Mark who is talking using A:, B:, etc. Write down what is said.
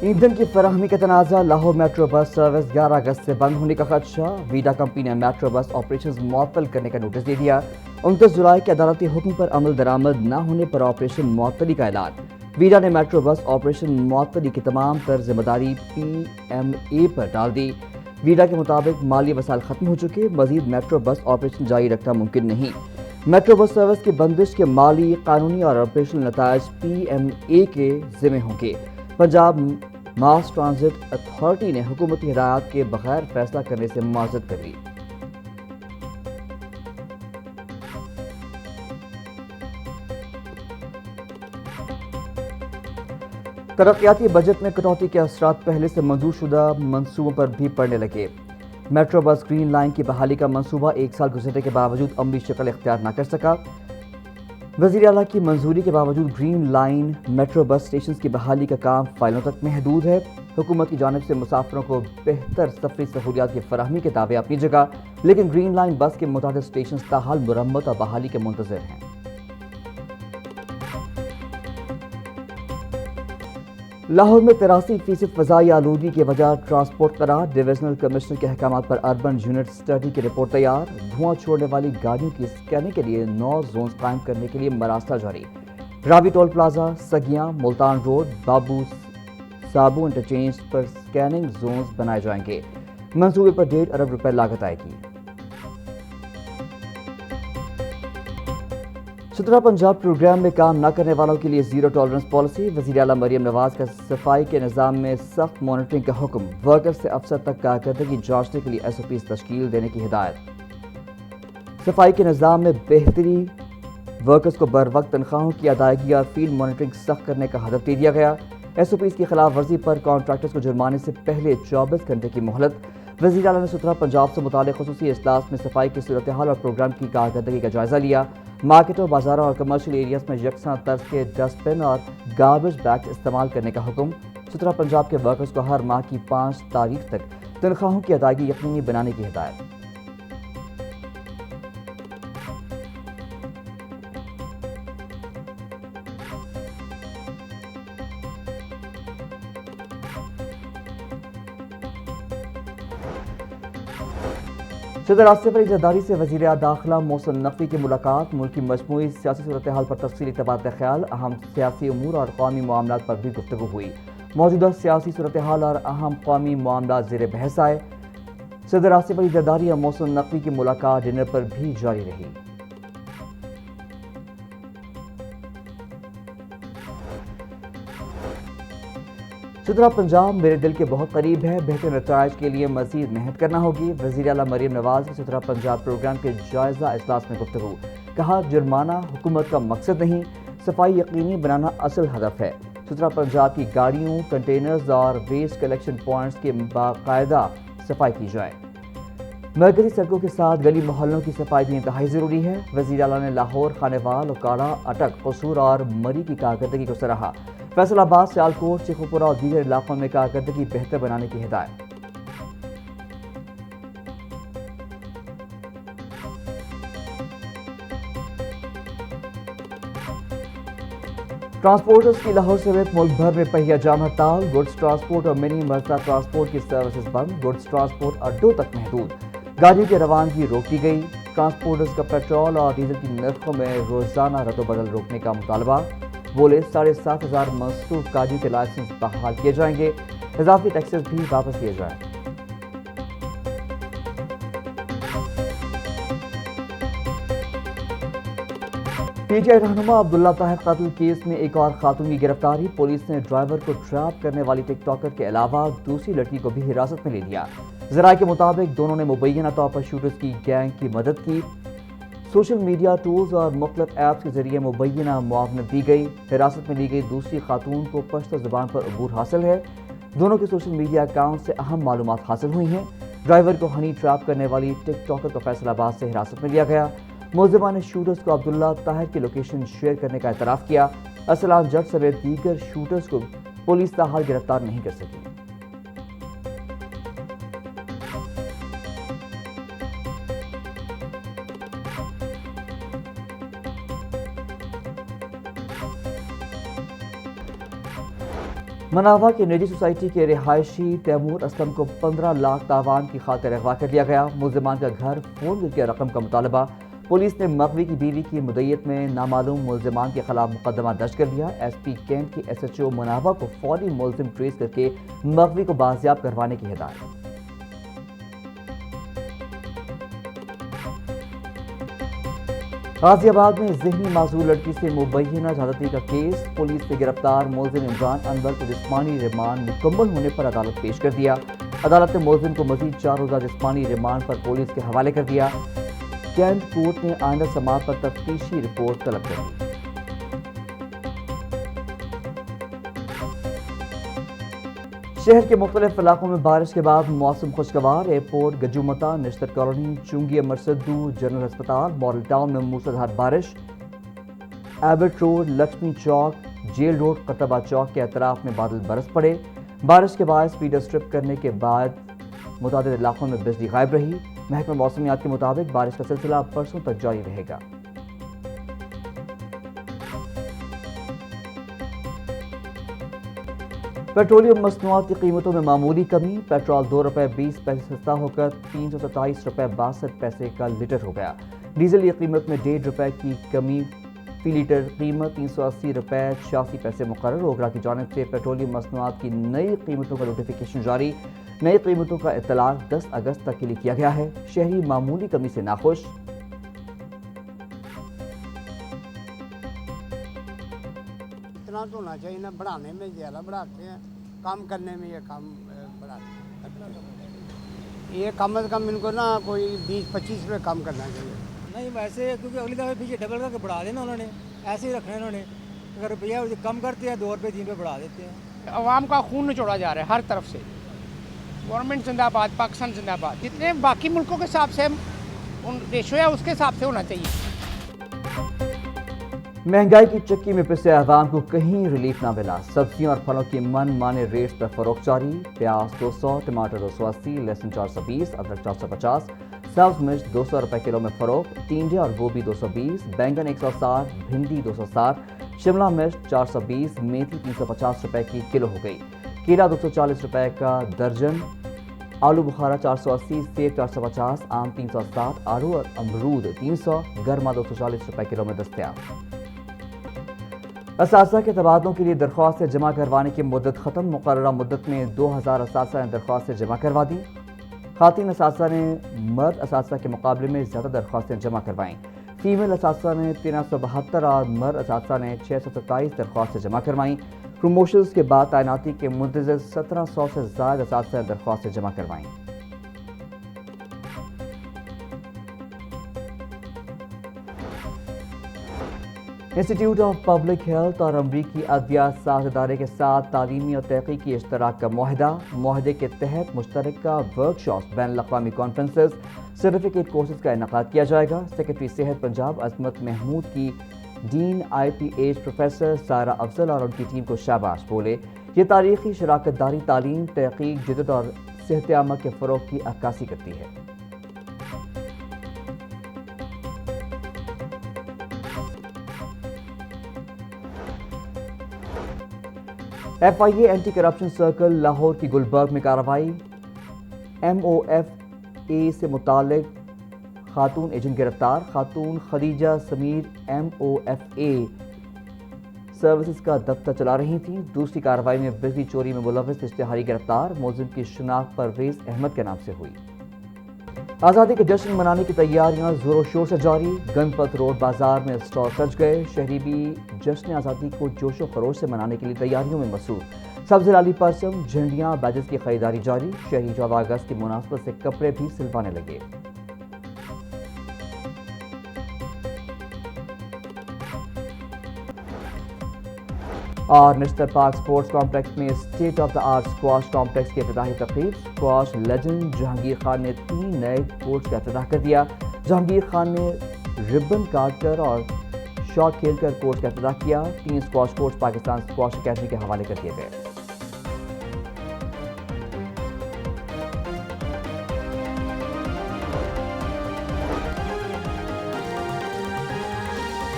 A: ایندھن کی فراہمی کا تنازع، لاہور میٹرو بس سروس 11 اگست سے بند ہونے کا خدشہ، ویڈا کمپنی نے میٹرو بس آپریشنز معطل کرنے کا نوٹس دے دیا۔ 29 جولائی کے عدالتی حکم پر عمل درآمد نہ ہونے پر آپریشن معطلی کا اعلان۔ ویڈا نے میٹرو بس آپریشن معطلی کی تمام تر ذمہ داری PMA پر ڈال دی۔ ویڈا کے مطابق مالی وسائل ختم ہو چکے، مزید میٹرو بس آپریشن جاری رکھنا ممکن نہیں۔ میٹرو بس سروس کی بندش کے مالی، قانونی اور آپریشنل نتائج PMA کے ذمہ ہوں گے۔ پنجاب ماس ٹرانزٹ اتھارٹی نے حکومتی ہدایات کے بغیر فیصلہ کرنے سے معذرت کر لی۔ ترقیاتی بجٹ میں کٹوتی کے اثرات پہلے سے منظور شدہ منصوبوں پر بھی پڑنے لگے۔ میٹرو بس گرین لائن کی بحالی کا منصوبہ 1 سال گزرنے کے باوجود عملی شکل اختیار نہ کر سکا۔ وزیر اعلیٰ کی منظوری کے باوجود green line metro bus stations کی بحالی کا کام فائلوں تک محدود ہے۔ حکومت کی جانب سے مسافروں کو بہتر سفری سہولیات کی فراہمی کے دعوے اپنی جگہ، لیکن گرین لائن بس کے متعدد اسٹیشنز تاحال مرمت اور بحالی کے منتظر ہیں۔ لاہور میں 83% فضائی آلودگی کی وجہ ٹرانسپورٹ قرار، ڈویژنل کمشنر کے احکامات پر اربن یونٹ اسٹڈی کی رپورٹ تیار۔ دھواں چھوڑنے والی گاڑیوں کی اسکیننگ کے لیے 9 زونز قائم کرنے کے لیے مراسلہ جاری۔ Ravi toll plaza, Sagian, Multan road, Babu Sabu interchange پر اسکیننگ زونز بنائے جائیں گے۔ منصوبے پر 1.5 ارب روپے لاگت آئے گی۔ سترہ پنجاب پروگرام میں کام نہ کرنے والوں کے لیے زیرو ٹالرنس پالیسی، وزیر اعلیٰ مریم نواز کا صفائی کے نظام میں سخت مانیٹرنگ کا حکم، ورکر سے افسر تک کارکردگی جانچنے کے لیے SOPs تشکیل دینے کی ہدایت۔ صفائی کے نظام میں بہتری، ورکرز کو بر وقت تنخواہوں کی ادائیگی اور فیلڈ مانیٹرنگ سخت کرنے کا ہدف دے دیا گیا۔ SOPs کی خلاف ورزی پر کانٹریکٹرز کو جرمانے سے پہلے 24 گھنٹے کی مہلت۔ وزیر اعلیٰ نے سترہ پنجاب سے متعلق خصوصی اجلاس میں صفائی کی صورتحال اور پروگرام کی کارکردگی کا جائزہ لیا۔ مارکیٹوں، بازاروں اور کمرشل ایریاز میں یکساں طرز کے ڈسٹ بن اور گاربیج بیگ استعمال کرنے کا حکم۔ سترہ پنجاب کے ورکرز کو ہر ماہ کی 5 تاریخ تک تنخواہوں کی ادائیگی یقینی بنانے کی ہدایت۔ صدر آصف علی زرداری سے وزیر داخلہ محسن نقوی کی ملاقات، ملک کی مجموعی سیاسی صورتحال پر تفصیلی تبادلہ خیال، اہم سیاسی امور اور قومی معاملات پر بھی گفتگو ہوئی۔ موجودہ سیاسی صورتحال اور اہم قومی معاملات زیر بحث آئے۔ صدر آصف علی زرداری اور محسن نقوی کی ملاقات ڈنر پر بھی جاری رہی۔ سترہ پنجاب میرے دل کے بہت قریب ہے، بہتر نتائج کے لیے مزید محنت کرنا ہوگی، وزیر اعلیٰ مریم نواز کی سترہ پنجاب پروگرام کے جائزہ اجلاس میں گفتگو، کہا جرمانہ حکومت کا مقصد نہیں، صفائی یقینی بنانا اصل ہدف ہے۔ سترہ پنجاب کی گاڑیوں، کنٹینرز اور ویسٹ کلیکشن پوائنٹس کی باقاعدہ صفائی کی جائے۔ مرکزی سڑکوں کے ساتھ گلی محلوں کی صفائی بھی انتہائی ضروری ہے۔ وزیر اعلیٰ نے لاہور، خانیوال، اوکاڑا، اٹک، قصور اور مری کی کارکردگی کو سراہا۔ فیصل آباد، سیالکوٹ، شیخوپورہ اور دیگر علاقوں میں کارکردگی بہتر بنانے کی ہدایت۔ ٹرانسپورٹرز کی لاہور سمیت ملک بھر میں پہیہ جام ہڑتال، گڈز ٹرانسپورٹ اور منی مرتا ٹرانسپورٹ کی سروسز بند، گڈز ٹرانسپورٹ اڈوں تک محدود، گاڑیوں کی روانگی روک دی گئی۔ ٹرانسپورٹرز کا پیٹرول اور ڈیزل کی نرخوں میں روزانہ رد و بدل روکنے کا مطالبہ، بولے 7,500 منسوخ گاڑیوں کے لائسنس بحال کیے جائیں گے، اضافی ٹیکسز بھی واپس لیے جائیں۔ PTI رہنما عبداللہ طاہر قتل کیس میں ایک اور خاتون کی گرفتاری، پولیس نے ڈرائیور کو ٹریپ کرنے والی ٹک ٹاکر کے علاوہ دوسری لڑکی کو بھی حراست میں لے لیا۔ ذرائع کے مطابق دونوں نے مبینہ طور پر شوٹرز کی گینگ کی مدد کی۔ سوشل میڈیا ٹولز اور مختلف ایپس کے ذریعے مبینہ معاونت دی گئی۔ حراست میں لی گئی دوسری خاتون کو پشتو زبان پر عبور حاصل ہے۔ دونوں کے سوشل میڈیا اکاؤنٹ سے اہم معلومات حاصل ہوئی ہیں۔ ڈرائیور کو ہنی ٹریپ کرنے والی ٹک ٹاکر کو فیصل آباد سے حراست میں لیا گیا۔ ملزمہ نے شوٹرز کو عبداللہ طاہر کی لوکیشن شیئر کرنے کا اعتراف کیا۔ ارسلان جٹ سمیت دیگر شوٹرز کو پولیس تاحال گرفتار نہیں کر سکی۔ مناوا کی نجی سوسائٹی کے رہائشی تیمور اسلم کو 15 لاکھ تاوان کی خاطر اغوا کر لیا گیا۔ ملزمان کا گھر فون کر کے رقم کا مطالبہ۔ پولیس نے مغوی کی بیوی کی مدعیت میں نامعلوم ملزمان کے خلاف مقدمہ درج کر لیا۔ ایس پی کیمپ کی ایس ایچ او مناوا کو فوری ملزم ٹریس کر کے مغوی کو بازیاب کروانے کی ہدایت۔ غازی آباد میں ذہنی معذور لڑکی سے مبینہ زیادتی کا کیس۔ پولیس نے گرفتار ملزم عمران انور کو جسمانی ریمانڈ مکمل ہونے پر عدالت پیش کر دیا۔ عدالت نے ملزم کو مزید 4 روزہ جسمانی ریمانڈ پر پولیس کے حوالے کر دیا۔ کینٹ کورٹ نے آئندہ سماعت پر تفتیشی رپورٹ طلب کر دی۔ شہر کے مختلف علاقوں میں بارش کے بعد موسم خوشگوار۔ ایئرپورٹ، گجومتا، نشتر کالونی، چونگی امرسدو، جنرل ہسپتال، ماڈل ٹاؤن میں موسلادھار بارش۔ ایبٹ روڈ، لکشمی چوک، جیل روڈ، قطبہ چوک کے اطراف میں بادل برس پڑے۔ بارش کے باعث فیڈر سٹرپ کرنے کے بعد متعدد علاقوں میں بجلی غائب رہی۔ محکمہ موسمیات کے مطابق بارش کا سلسلہ پرسوں تک جاری رہے گا۔ پیٹرولیم مصنوعات کی قیمتوں میں معمولی کمی۔ پیٹرول 2 روپے 20 پیسے سستا ہو کر 327 روپے 62 پیسے کا لیٹر ہو گیا۔ ڈیزل کی قیمت میں 1.5 روپے کی کمی، فی لیٹر قیمت 380 روپے 86 پیسے مقرر۔ اوگرا کی جانب سے پیٹرولیم مصنوعات کی نئی قیمتوں کا نوٹیفیکیشن جاری۔ نئی قیمتوں کا اطلاق 10 اگست تک کے لیے کیا گیا ہے۔ شہری معمولی کمی سے ناخوش۔
B: اتنا تو ہونا چاہیے نا، بڑھانے میں زیادہ بڑھاتے ہیں، کم کرنے میں یہ کم بڑھاتے ہیں۔ یہ کم از کم ان کو نا کوئی 20-25 روپے کم کرنا چاہیے۔
C: نہیں ویسے کیونکہ اگلی دفعہ پیچھے ڈبل کر کے بڑھا دینا انہوں نے، ایسے ہی رکھنا انہوں نے۔ اگر روپیہ کم کرتے ہیں 2 روپے 3 روپے بڑھا دیتے ہیں۔
D: عوام کا خون نچوڑا جا رہا ہے ہر طرف سے۔ گورنمنٹ زندہ باد، پاکستان زندہ باد۔ جتنے باقی ملکوں کے حساب سے ریشو ہے اس کے حساب سے ہونا چاہیے۔
A: مہنگائی کی چکی میں پسے عوام کو کہیں ریلیف نہ ملا۔ سبزیوں اور پھلوں کی من مانے ریٹس پر فروخت جاری۔ پیاز 200، ٹماٹر 280، لہسن 420، ادرک 450، سبز مرچ 200 روپے کلو میں فروخت۔ ٹینڈے اور گوبھی 220، بینگن 160، بھنڈی 260، شملہ مرچ 420، میتھی 350 روپے کی کلو ہو گئی۔ کیلا 240 روپے کا درجن، آلو بخارا 480، سیب 450، آم 360، آلو اور امرود 300، گرما 240 روپے کلو میں دستیاب۔ اساتذہ کے تبادلوں کے لیے درخواستیں جمع کروانے کی مدت ختم۔ مقررہ مدت میں 2000 اساتذہ نے درخواستیں جمع کروا دی۔ خواتین اساتذہ نے مرد اساتذہ کے مقابلے میں زیادہ درخواستیں جمع کروائیں۔ فیمیل اساتذہ نے 1372 اور مرد اساتذہ نے 627 درخواستیں جمع کروائیں۔ پروموشنز کے بعد تعیناتی کے منتظر 1700 سے زائد اساتذہ نے درخواستیں جمع کروائیں۔ انسٹیٹیوٹ آف پبلک ہیلتھ اور امریکی عدلیہ ساز ادارے کے ساتھ تعلیمی اور تحقیقی اشتراک کا معاہدہ۔ معاہدے کے تحت مشترکہ ورکشاپس، بین الاقوامی کانفرنسز، سرٹیفکیٹ کورسز کا انعقاد کیا جائے گا۔ سیکرٹری صحت پنجاب عظمت محمود کی ڈین آئی پی ایچ پروفیسر سارہ افضل اور ان کی ٹیم کو شاباش بولے۔ یہ تاریخی شراکت داری تعلیم، تحقیق، جدت اور صحت عامہ کے فروغ کی عکاسی کرتی ہے۔ ایف آئی اے اینٹی کرپشن سرکل لاہور کی گلبرگ میں کارروائی۔ ایم او ایف اے سے متعلق خاتون ایجنٹ گرفتار۔ خاتون Khadija Sameer M O F A services کا دفتر چلا رہی تھیں۔ دوسری کارروائی میں بجلی چوری میں ملوث اشتہاری گرفتار۔ ملزم کی شناخت پرویز احمد کے نام سے ہوئی۔ آزادی کا جشن منانے کی تیاریاں زور و شور سے جاری۔ گنپت روڈ بازار میں اسٹال سج گئے۔ شہری بھی جشن آزادی کو جوش و خروش سے منانے کے لیے تیاریوں میں مصروف۔ سبز لالی پرچم، جھنڈیاں، بیجز کی خریداری جاری۔ شہری 14 اگست کی مناسبت سے کپڑے بھی سلوانے لگے۔ اور نشتر پارک سپورٹس کمپلیکس میں state of the art squash complex کی افتتاحی تقریب۔ اسکواش لیجنڈ جہانگیر خان نے 3 نئے کورٹس کا افتتاح کر دیا۔ جہانگیر خان نے ربن کاٹ کر اور شاٹ کھیل کر کورٹس کا افتتاح کیا۔ 3 squash courts Pakistan squash academy کے حوالے کر دیے گئے۔